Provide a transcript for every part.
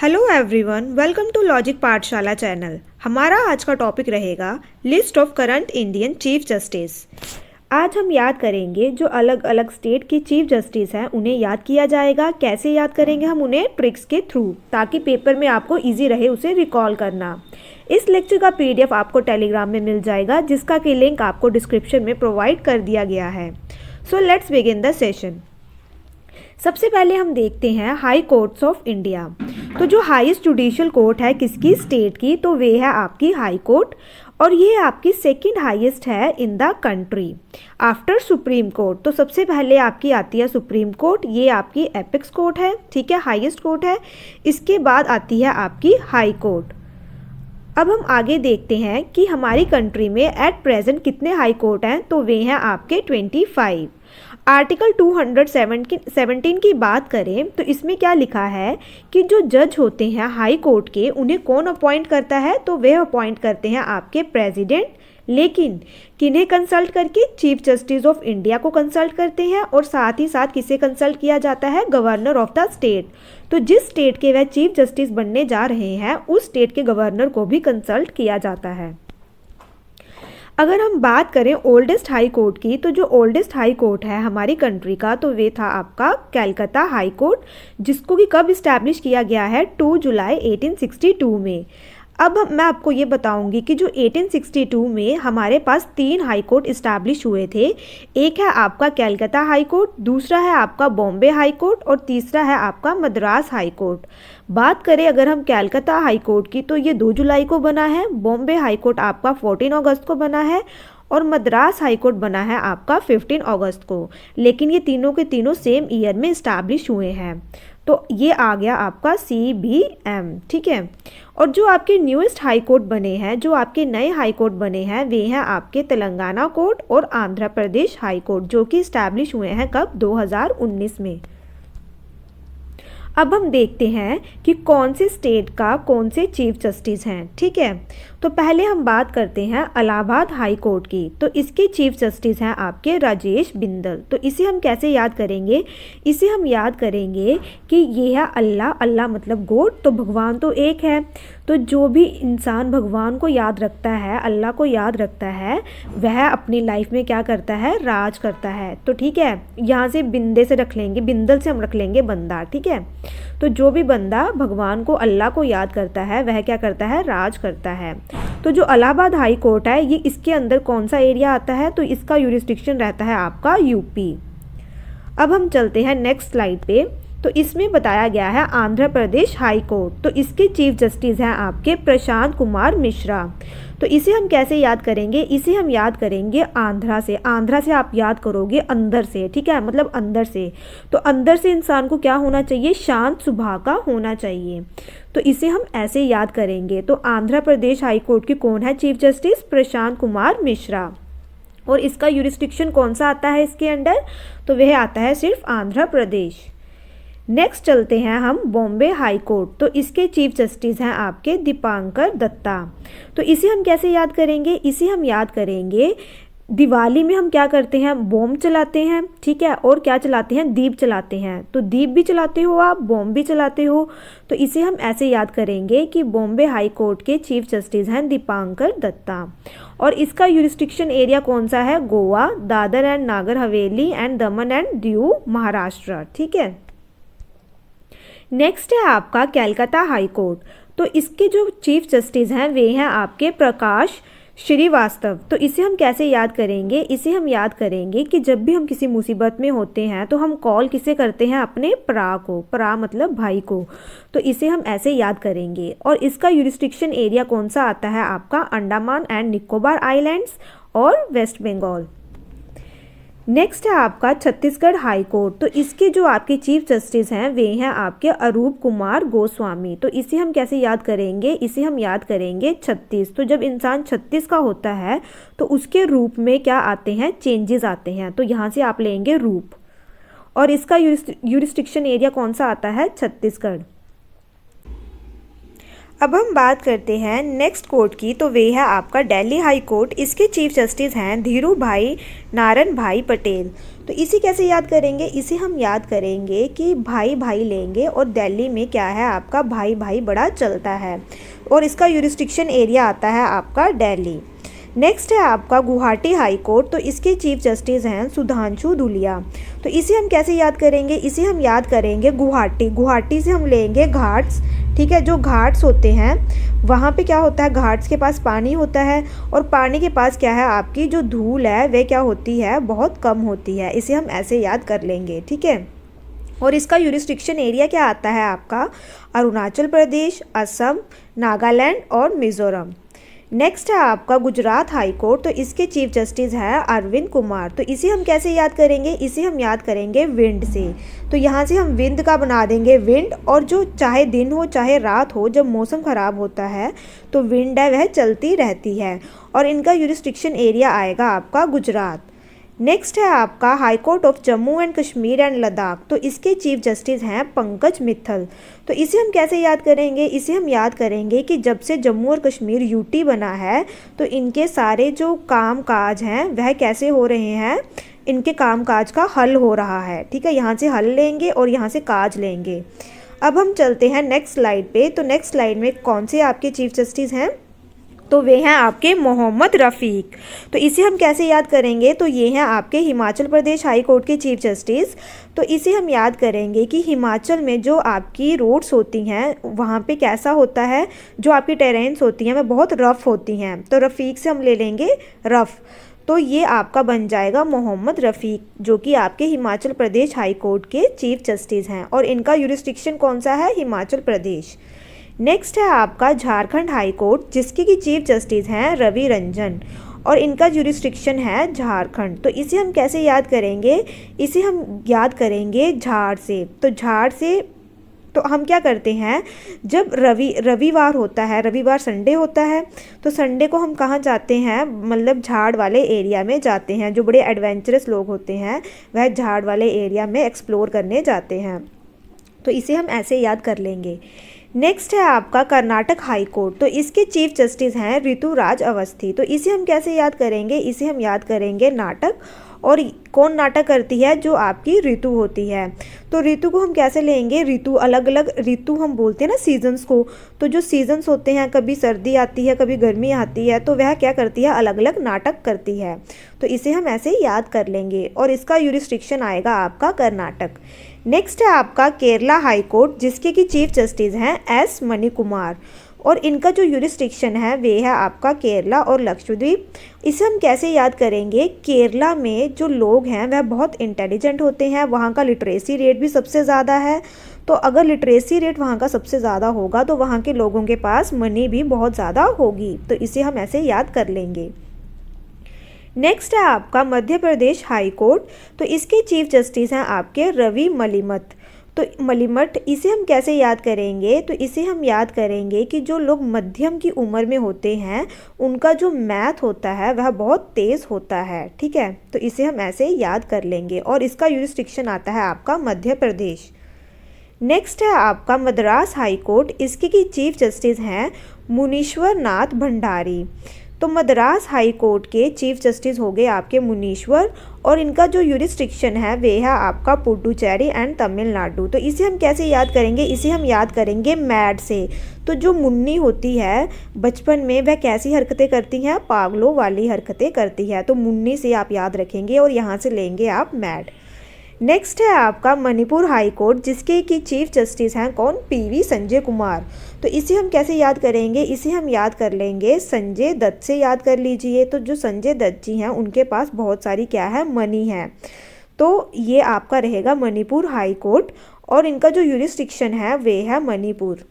Hello everyone, welcome to logic Pathshala channel. हमारा आज का टॉपिक रहेगा list of current Indian chief justice. आज हम याद करेंगे जो अलग अलग स्टेट की चीफ जस्टिस हैं उन्हें याद किया जाएगा। कैसे याद करेंगे हम उन्हें? ट्रिक्स के थ्रू, ताकि पेपर में आपको इजी रहे उसे रिकॉल करना। इस लेक्चर का पीडीएफ आपको टेलीग्राम में मिल जाएगा, जिसका कि लिंक आपको डिस्क्रिप्शन में प्रोवाइड कर दिया गया है। So let's begin the session. सबसे पहले हम देखते हैं हाई कोर्ट्स ऑफ इंडिया। तो जो हाईएस्ट जुडिशियल कोर्ट है किसकी? स्टेट की, तो वे है आपकी हाई कोर्ट, और ये आपकी सेकंड हाईएस्ट है in the country after supreme court. तो सबसे पहले आपकी आती है सुप्रीम कोर्ट, ये आपकी एपेक्स कोर्ट है, ठीक है, हाईएस्ट कोर्ट है। इसके बाद आती है आपकी हाई कोर्ट। अब हम आगे देखते हैं कि हमारी कंट्री में एट प्रेजेंट कितने हाई कोर्ट हैं, तो वे हैं आपके 25। आर्टिकल 217 की बात करें तो इसमें क्या लिखा है कि जो जज होते हैं हाई कोर्ट के, उन्हें कौन अपॉइंट करता है? तो वे अपॉइंट करते हैं आपके प्रेसिडेंट, लेकिन किन्हें कंसल्ट करके? चीफ जस्टिस ऑफ इंडिया को कंसल्ट करते हैं, और साथ ही साथ किसे कंसल्ट किया जाता है? Governor of the state. तो जिस स्टेट के वह चीफ जस्टिस बनने जा रहे हैं उस स्टेट के गवर्नर को भी कंसल्ट किया जाता है। अगर हम बात करें ओल्डेस्ट हाई कोर्ट की, तो जो ओल्डेस्ट हाई कोर्ट है हमारी कंट्री का, तो वे था आपका कैलकाता हाई कोर्ट, जिसको कि कब इस्टेब्लिश किया गया है? 2 जुलाई 1862 में। अब मैं आपको ये बताऊंगी कि जो 1862 में हमारे पास 3 हाई कोर्ट इस्टेब्लिश हुए थे। एक है आपका कैलकाता हाई कोर्ट, दूसरा है आपका बॉम्बे हाई कोर्ट, और तीसरा है आपका मद्रास हाई कोर्ट। बात करें अगर हम कैलकाता हाई कोर्ट की, तो ये 2 जुलाई को बना है। बॉम्बे हाई कोर्ट आपका 14 अगस्त को बना है, और मद्रास हाई कोर्ट बना है आपका 15 अगस्त को। लेकिन ये तीनों के तीनों सेम ईयर में इस्टेब्लिश हुए हैं। तो ये आ गया आपका CBM, ठीक है। और जो आपके न्यूएस्ट हाई कोर्ट बने हैं, जो आपके नए हाई कोर्ट बने हैं, वे हैं आपके तेलंगाना कोर्ट और आंध्र प्रदेश हाई कोर्ट, जो कि इस्टेब्लिश हुए हैं कब? 2019 में। अब हम देखते हैं कि कौन से स्टेट का कौन से चीफ जस्टिस हैं, ठीक है। तो पहले हम बात करते हैं इलाहाबाद हाई कोर्ट की। तो इसके चीफ जस्टिस हैं आपके राजेश बिंदल। तो इसे हम कैसे याद करेंगे? इसे हम याद करेंगे कि ये है अल्लाह। अल्लाह मतलब गॉड, तो भगवान तो एक है। तो जो भी इंसान भगवान को याद रखता है, अल्लाह को याद रखता है, वह अपनी लाइफ में क्या करता है? राज करता है। तो ठीक है, यहाँ से बिंदे से रख लेंगे, बिंदल से हम रख लेंगे बंदा, ठीक है। तो जो भी बंदा भगवान को, अल्लाह को याद करता है, वह क्या करता है? राज करता है। तो जो इलाहाबाद हाई कोर्ट है, ये इसके अंदर कौन सा एरिया आता है? तो इसका यूरिसडिक्शन रहता है आपका यूपी। अब हम चलते हैं नेक्स्ट स्लाइड पे। तो इसमें बताया गया है आंध्र प्रदेश हाई कोर्ट। तो इसके चीफ जस्टिस हैं आपके प्रशांत कुमार मिश्रा। तो इसे हम कैसे याद करेंगे? इसे हम याद करेंगे आंध्रा से। आंध्रा से आप याद करोगे अंदर से, ठीक है, मतलब अंदर से। तो अंदर से इंसान को क्या होना चाहिए? शांत स्वभाव का होना चाहिए। तो इसे हम ऐसे याद करेंगे। तो आंध्र प्रदेश हाई कोर्ट के कौन है चीफ जस्टिस? प्रशांत कुमार मिश्रा। और इसका यूरिसडिक्शन कौन सा आता है इसके अंडर? तो वह आता है सिर्फ आंध्र प्रदेश। नेक्स्ट चलते हैं हम बॉम्बे हाई कोर्ट। तो इसके चीफ जस्टिस हैं आपके दीपांकर दत्ता। तो इसे हम कैसे याद करेंगे? इसे हम याद करेंगे, दिवाली में हम क्या करते हैं? बॉम्ब चलाते हैं, ठीक है, और क्या चलाते हैं? दीप चलाते हैं। तो दीप भी चलाते हो आप, बॉम्ब भी चलाते हो। तो इसे हम ऐसे याद करेंगे कि बॉम्बे हाई कोर्ट के चीफ जस्टिस हैं दीपांकर दत्ता। और इसका यूरिसडिक्शन एरिया कौन सा है? Goa, Dadar and Nagar Haveli and Daman and Diu, Maharashtra, ठीक है। नेक्स्ट है आपका कैलकाता हाई कोर्ट। तो इसके जो चीफ जस्टिस हैं वे हैं आपके प्रकाश श्रीवास्तव। तो इसे हम कैसे याद करेंगे? इसे हम याद करेंगे कि जब भी हम किसी मुसीबत में होते हैं तो हम कॉल किसे करते हैं? अपने प्रा को। प्रा मतलब भाई को। तो इसे हम ऐसे याद करेंगे। और इसका यूरिसडिक्शन एरिया कौन सा आता है आपका? अंडमान एंड निकोबार आइलैंड्स और वेस्ट बंगाल। नेक्स्ट है आपका छत्तीसगढ़ हाई कोर्ट। तो इसके जो आपके चीफ जस्टिस हैं वे हैं आपके अरूप कुमार गोस्वामी। तो इसे हम कैसे याद करेंगे? इसे हम याद करेंगे 36। तो जब इंसान 36 का होता है तो उसके रूप में क्या आते हैं? चेंजेस आते हैं। तो यहाँ से आप लेंगे रूप। और इसका यूरिसडिक्शन एरिया कौन सा आता है? छत्तीसगढ़। अब हम बात करते हैं नेक्स्ट कोर्ट की, तो वे है आपका दिल्ली हाई कोर्ट। इसके चीफ जस्टिस हैं धीरू भाई नारायण भाई पटेल। तो इसे कैसे याद करेंगे? इसे हम याद करेंगे कि भाई भाई लेंगे और दिल्ली में क्या है आपका भाई भाई बड़ा चलता है और इसका यूरिस्डिक्शन एरिया आता है आपका दिल्ली। नेक्स्ट है आपका गुवाहाटी हाई कोर्ट। तो इसके चीफ जस्टिस हैं सुधांशु धूलिया। तो इसे हम कैसे याद करेंगे? इसे हम याद करेंगे गुवाहाटी। गुवाहाटी से हम लेंगे घाट्स, ठीक है। जो घाट्स होते हैं वहाँ पे क्या होता है, घाट्स के पास पानी होता है और पानी के पास क्या है आपकी जो धूल है वह क्या होती है, बहुत कम होती है। इसे हम ऐसे याद कर लेंगे, ठीक है। और इसका यूरिस्डिक्शन एरिया क्या आता है आपका, अरुणाचल प्रदेश, असम, नागालैंड और मिज़ोरम। नेक्स्ट है आपका गुजरात हाई कोर्ट। तो इसके चीफ जस्टिस है अरविंद कुमार। तो इसे हम कैसे याद करेंगे? इसे हम याद करेंगे विंड से। तो यहाँ से हम विंड का बना देंगे विंड, और जो चाहे दिन हो चाहे रात हो, जब मौसम ख़राब होता है तो विंड है वह चलती रहती है और इनका यूरिस्डिक्शन एरिया आएगा आपका गुजरात। नेक्स्ट है आपका high court of Jammu and Kashmir and Ladakh. तो इसके चीफ जस्टिस हैं पंकज मित्तल। तो इसे हम कैसे याद करेंगे? इसे हम याद करेंगे कि जब से जम्मू और कश्मीर यूटी बना है तो इनके सारे जो काम काज हैं वह कैसे हो रहे हैं, इनके काम काज का हल हो रहा है, ठीक है। यहाँ से हल लेंगे और यहाँ से काज लेंगे। अब हम चलते हैं नेक्स्ट स्लाइड पे। तो नेक्स्ट स्लाइड में कौन से आपके चीफ जस्टिस हैं? तो वे हैं आपके मोहम्मद रफ़ीक। तो इसे हम कैसे याद करेंगे? तो ये हैं आपके हिमाचल प्रदेश हाई कोर्ट के चीफ जस्टिस। तो इसे हम याद करेंगे कि हिमाचल में जो आपकी रोड्स होती हैं वहाँ पे कैसा होता है, जो आपकी टेरेन्स होती हैं वह बहुत रफ़ होती हैं। तो रफ़ीक से हम ले लेंगे रफ़। तो ये आपका बन जाएगा मोहम्मद रफ़ीक, जो कि आपके हिमाचल प्रदेश हाई कोर्ट के चीफ जस्टिस हैं और इनका यूरिस्डिक्शन कौन सा है, हिमाचल प्रदेश। नेक्स्ट है आपका झारखंड हाई कोर्ट, जिसके की चीफ जस्टिस हैं रवि रंजन और इनका जुरिस्डिक्शन है झारखंड। तो इसे हम कैसे याद करेंगे? इसे हम याद करेंगे झाड़ से। तो झाड़ से तो हम क्या करते हैं, जब रविवार होता है, रविवार संडे होता है, तो संडे को हम कहाँ जाते हैं, मतलब झाड़ वाले एरिया में जाते हैं। जो बड़े एडवेंचरस लोग होते हैं वह झाड़ वाले एरिया में एक्सप्लोर करने जाते हैं। तो इसे हम ऐसे याद कर लेंगे। नेक्स्ट है आपका कर्नाटक हाई कोर्ट। तो इसके चीफ जस्टिस हैं ऋतुराज अवस्थी। तो इसे हम कैसे याद करेंगे? इसे हम याद करेंगे नाटक, और कौन नाटक करती है, जो आपकी ऋतु होती है। तो ऋतु को हम कैसे लेंगे? ऋतु अलग अलग ऋतु हम बोलते हैं ना सीजन्स को। तो जो सीजन्स होते हैं, कभी सर्दी आती है कभी गर्मी आती है, तो वह क्या करती है, अलग अलग नाटक करती है। तो इसे हम ऐसे याद कर लेंगे और इसका यूरिस्डिक्शन आएगा आपका कर्नाटक। नेक्स्ट है आपका केरला हाई कोर्ट, जिसके की चीफ जस्टिस हैं एस मणिकुमार और इनका जो यूरिस्डिक्शन है वे है आपका केरला और लक्षद्वीप। इसे हम कैसे याद करेंगे? केरला में जो लोग हैं वह बहुत इंटेलिजेंट होते हैं, वहाँ का लिटरेसी रेट भी सबसे ज़्यादा है। तो अगर लिटरेसी रेट वहाँ का सबसे ज़्यादा होगा तो वहाँ के लोगों के पास मनी भी बहुत ज़्यादा होगी। तो इसे हम ऐसे याद कर लेंगे। नेक्स्ट है आपका मध्य प्रदेश हाई कोर्ट। तो इसके चीफ जस्टिस हैं आपके रवि मलिमत। तो मलिमठ, इसे हम कैसे याद करेंगे? तो इसे हम याद करेंगे कि जो लोग मध्यम की उम्र में होते हैं उनका जो मैथ होता है वह बहुत तेज़ होता है, ठीक है। तो इसे हम ऐसे याद कर लेंगे और इसका यूरिस्डिक्शन आता है आपका मध्य प्रदेश। नेक्स्ट है आपका मद्रास हाई कोर्ट। इसके की चीफ जस्टिस हैं मुनीश्वर नाथ भंडारी। तो मद्रास हाई कोर्ट के चीफ जस्टिस हो गए आपके मुनीश्वर और इनका जो यूरिस्डिक्शन है वे है आपका पुडुचेरी एंड तमिलनाडु। तो इसे हम कैसे याद करेंगे? इसे हम याद करेंगे मैड से। तो जो मुन्नी होती है बचपन में वह कैसी हरकतें करती हैं, पागलों वाली हरकतें करती है। तो मुन्नी से आप याद रखेंगे और यहाँ से लेंगे आप मैड। नेक्स्ट है आपका मणिपुर हाई कोर्ट, जिसके की चीफ जस्टिस हैं कौन, पीवी संजय कुमार। तो इसे हम कैसे याद करेंगे? इसे हम याद कर लेंगे संजय दत्त से, याद कर लीजिए। तो जो संजय दत्त जी हैं उनके पास बहुत सारी क्या है, मनी है। तो ये आपका रहेगा मणिपुर हाई कोर्ट और इनका जो यूरिस्डिक्शन है वे है मणिपुर।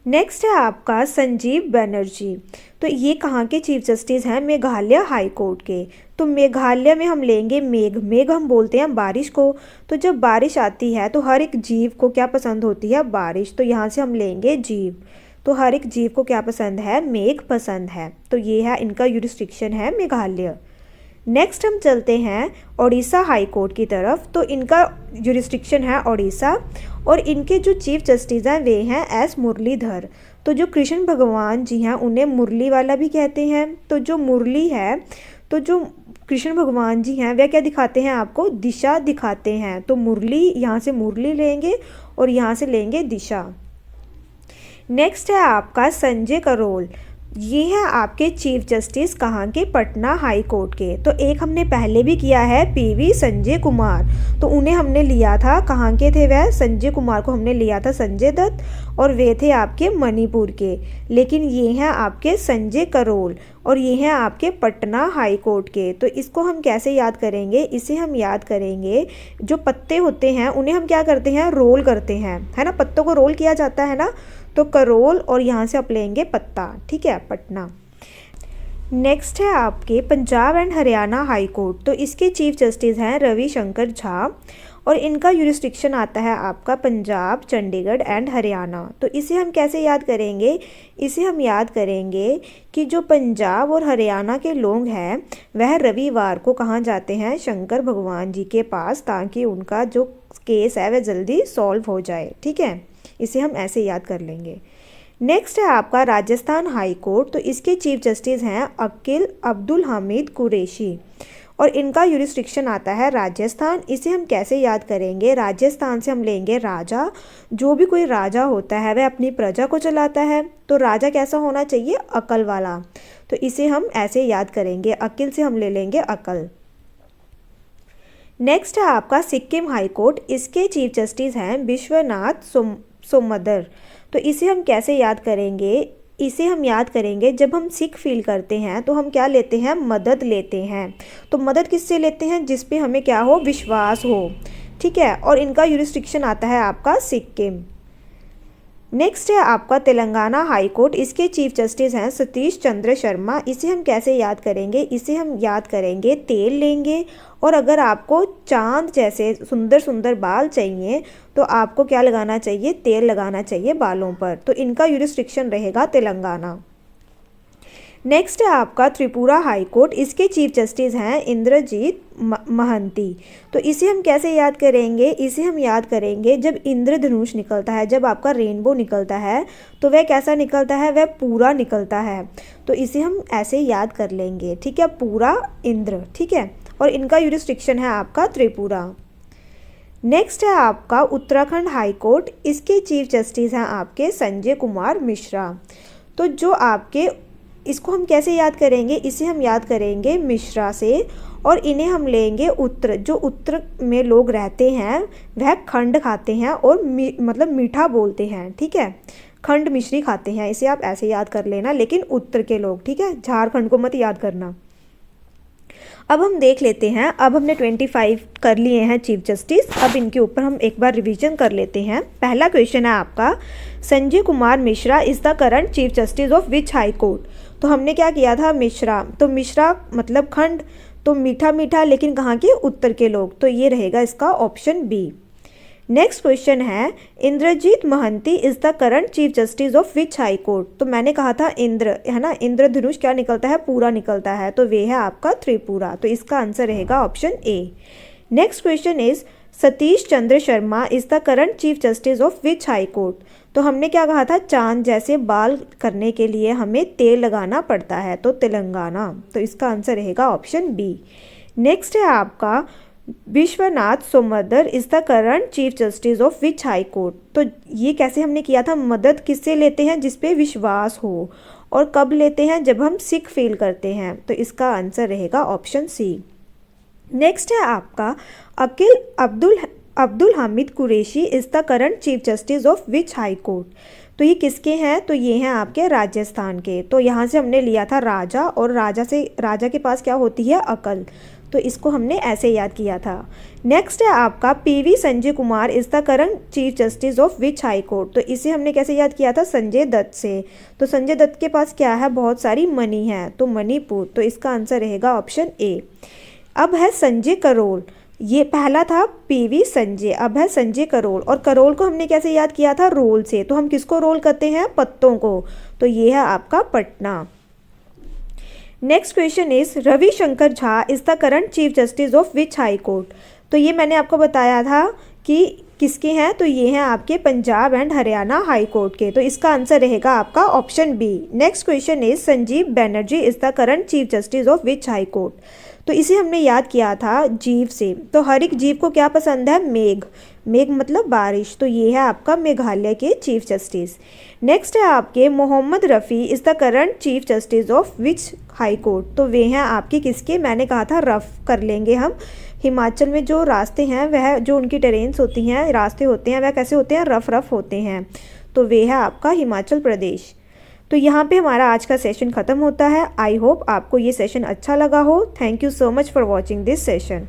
नेक्स्ट है आपका संजीव बनर्जी। तो ये कहाँ के चीफ जस्टिस हैं, मेघालय हाई कोर्ट के। तो मेघालय में हम लेंगे मेघ। मेघ हम बोलते हैं बारिश को। तो जब बारिश आती है तो हर एक जीव को क्या पसंद होती है, बारिश। तो यहाँ से हम लेंगे जीव। तो हर एक जीव को क्या पसंद है, मेघ पसंद है। तो ये है इनका यूरिस्डिक्शन है मेघालय। नेक्स्ट हम चलते हैं ओडिशा हाई कोर्ट की तरफ। तो इनका जुरिस्डिक्शन है ओडिशा और इनके जो चीफ जस्टिस हैं वे हैं एस मुरलीधर। तो जो कृष्ण भगवान जी हैं उन्हें मुरली वाला भी कहते हैं। तो जो मुरली है, तो जो कृष्ण भगवान जी हैं वह क्या दिखाते हैं आपको, दिशा दिखाते हैं। तो मुरली, यहाँ से मुरली लेंगे और यहाँ से लेंगे दिशा। नेक्स्ट है आपका संजय करोल। ये है आपके चीफ जस्टिस कहाँ के, पटना हाई कोर्ट के। तो एक हमने पहले भी किया है पीवी संजय कुमार, तो उन्हें हमने लिया था, कहाँ के थे वह, संजय कुमार को हमने लिया था संजय दत्त और वे थे आपके मणिपुर के। लेकिन ये हैं आपके संजय करोल और ये हैं आपके पटना हाई कोर्ट के। तो इसको हम कैसे याद करेंगे, इसे हम याद करेंगे, जो पत्ते होते हैं उन्हें हम क्या करते हैं, रोल करते हैं, है ना, पत्तों को रोल किया जाता है ना। तो करोल और यहाँ से आप लेंगे पत्ता, ठीक है, पटना। नेक्स्ट है आपके Punjab and Haryana high court. तो इसके चीफ जस्टिस हैं रविशंकर झा और इनका यूरिस्डिक्शन आता है आपका पंजाब, चंडीगढ़ एंड हरियाणा। तो इसे हम कैसे याद करेंगे, इसे हम याद करेंगे कि जो पंजाब और हरियाणा के लोग हैं वह रविवार को कहाँ जाते हैं, शंकर भगवान जी के पास, ताकि उनका जो केस है वह जल्दी सॉल्व हो जाए, ठीक है। इसे हम ऐसे याद कर लेंगे। नेक्स्ट है आपका राजस्थान हाई कोर्ट। तो इसके चीफ जस्टिस हैं अकील अब्दुल हामिद कुरैशी और इनका यूरिस्डिक्शन आता है राजस्थान। इसे हम कैसे याद करेंगे, राजस्थान से हम लेंगे राजा। जो भी कोई राजा होता है वह अपनी प्रजा को चलाता है, तो राजा कैसा होना चाहिए, अकल वाला। तो इसे हम ऐसे याद करेंगे, अकील से हम ले लेंगे अकल। नेक्स्ट है आपका सिक्किम हाई कोर्ट। इसके चीफ जस्टिस हैं विश्वनाथ सोमदर। तो इसे हम कैसे याद करेंगे, इसे हम याद करेंगे जब हम सिक फील करते हैं तो हम क्या लेते हैं, मदद लेते हैं। तो मदद किससे लेते हैं, जिस पे हमें क्या हो, विश्वास हो, ठीक है। और इनका यूरिस्डिक्शन आता है आपका सिक्किम। नेक्स्ट है आपका तेलंगाना हाई कोर्ट। इसके चीफ जस्टिस हैं सतीश चंद्र शर्मा। इसे हम कैसे याद करेंगे, इसे हम याद करेंगे, तेल लेंगे और अगर आपको चांद जैसे सुंदर सुंदर बाल चाहिए तो आपको क्या लगाना चाहिए, तेल लगाना चाहिए बालों पर। तो इनका यूरिस्डिक्शन रहेगा तेलंगाना। नेक्स्ट है आपका त्रिपुरा हाई कोर्ट। इसके चीफ जस्टिस हैं इंद्रजीत महंती। तो इसे हम कैसे याद करेंगे, इसे हम याद करेंगे जब इंद्रधनुष निकलता है, जब आपका रेनबो निकलता है तो वह कैसा निकलता है, वह पूरा निकलता है। तो इसे हम ऐसे याद कर लेंगे, ठीक है, पूरा इंद्र, ठीक है। और इनका यूरिस्डिक्शन है आपका त्रिपुरा। नेक्स्ट है आपका उत्तराखंड हाई कोर्ट। इसके चीफ जस्टिस हैं आपके संजय कुमार मिश्रा। तो जो आपके, इसको हम कैसे याद करेंगे, इसे हम याद करेंगे मिश्रा से और इन्हें हम लेंगे उत्तर। जो उत्तर में लोग रहते हैं वह खंड खाते हैं और मतलब मीठा बोलते हैं, ठीक है, खंड मिश्री खाते हैं। इसे आप ऐसे याद कर लेना, लेकिन उत्तर के लोग, ठीक है, झारखंड को मत याद करना। अब हम देख लेते हैं, अब हमने 25 कर लिए हैं चीफ जस्टिस। अब इनके ऊपर हम एक बार रिवीजन कर लेते हैं। पहला क्वेश्चन है आपका, Sanjay Kumar Mishra is the current chief justice of which high court. तो हमने क्या किया था, मिश्रा, तो मिश्रा मतलब खंड, तो मीठा मीठा, लेकिन कहाँ के, उत्तर के लोग। तो ये रहेगा इसका ऑप्शन बी। नेक्स्ट क्वेश्चन है, Indrajit Mahanty is the current chief justice of which high court. तो मैंने कहा था इंद्र, है ना, इंद्रधनुष क्या निकलता है, पूरा निकलता है, तो वे है आपका त्रिपुरा। तो इसका आंसर रहेगा option A. Next question is, Satish Chandra Sharma is the current chief justice of which high court. तो हमने क्या कहा था, चांद जैसे बाल करने के लिए हमें तेल लगाना पड़ता है, तो तेलंगाना। तो इसका आंसर रहेगा ऑप्शन बी। नेक्स्ट है आपका, Vishwanath Somaddar is the current chief justice of which high court. तो ये कैसे हमने किया था, मदद किससे लेते हैं, जिस पे विश्वास हो, और कब लेते हैं, जब हम सिक फील करते हैं। तो इसका आंसर रहेगा ऑप्शन सी। नेक्स्ट है आपका, Akil Abdul Hamid Qureshi is the current chief justice of which high court. तो ये किसके हैं, तो ये हैं आपके राजस्थान के। तो यहाँ से हमने लिया था राजा, और राजा के पास क्या होती है, अकल। तो इसको हमने ऐसे याद किया था। नेक्स्ट है आपका, PV Sanjay Kumar is the current chief justice of which high court. तो इसे हमने कैसे याद किया था, संजय दत्त से। तो संजय दत्त के पास क्या है, बहुत सारी मनी है, तो मणिपुर। तो इसका आंसर रहेगा ऑप्शन ए। अब है संजय करोल। ये पहला था पीवी संजय, अब है संजय करोल। और करोल को हमने कैसे याद किया था, रोल से। तो हम किसको रोल करते हैं, पत्तों को। तो ये है आपका Patna. Next question is Ravishankar Jha is the current chief justice of which high court. तो ये मैंने आपको बताया था कि किसके हैं, तो ये हैं आपके Punjab and Haryana high court के। तो इसका आंसर रहेगा आपका option B. Next question is Sanjiv Banerjee is the current chief justice of which high court. तो इसे हमने याद किया था जीव से। तो हर एक जीव को क्या पसंद है, मेघ। मेघ मतलब बारिश। तो ये है आपका मेघालय के चीफ जस्टिस। नेक्स्ट है आपके Mohammad Rafi is the current chief justice of which high court. तो वे हैं आपके किसके, मैंने कहा था रफ कर लेंगे हम। हिमाचल में जो रास्ते हैं वह जो उनकी टेरेन्स होती हैं, रास्ते होते हैं, वह कैसे होते हैं, रफ रफ होते हैं। तो वे है आपका हिमाचल प्रदेश। तो यहाँ पे हमारा आज का सेशन ख़त्म होता है। आई होप आपको ये सेशन अच्छा लगा हो। Thank you so much for watching this session.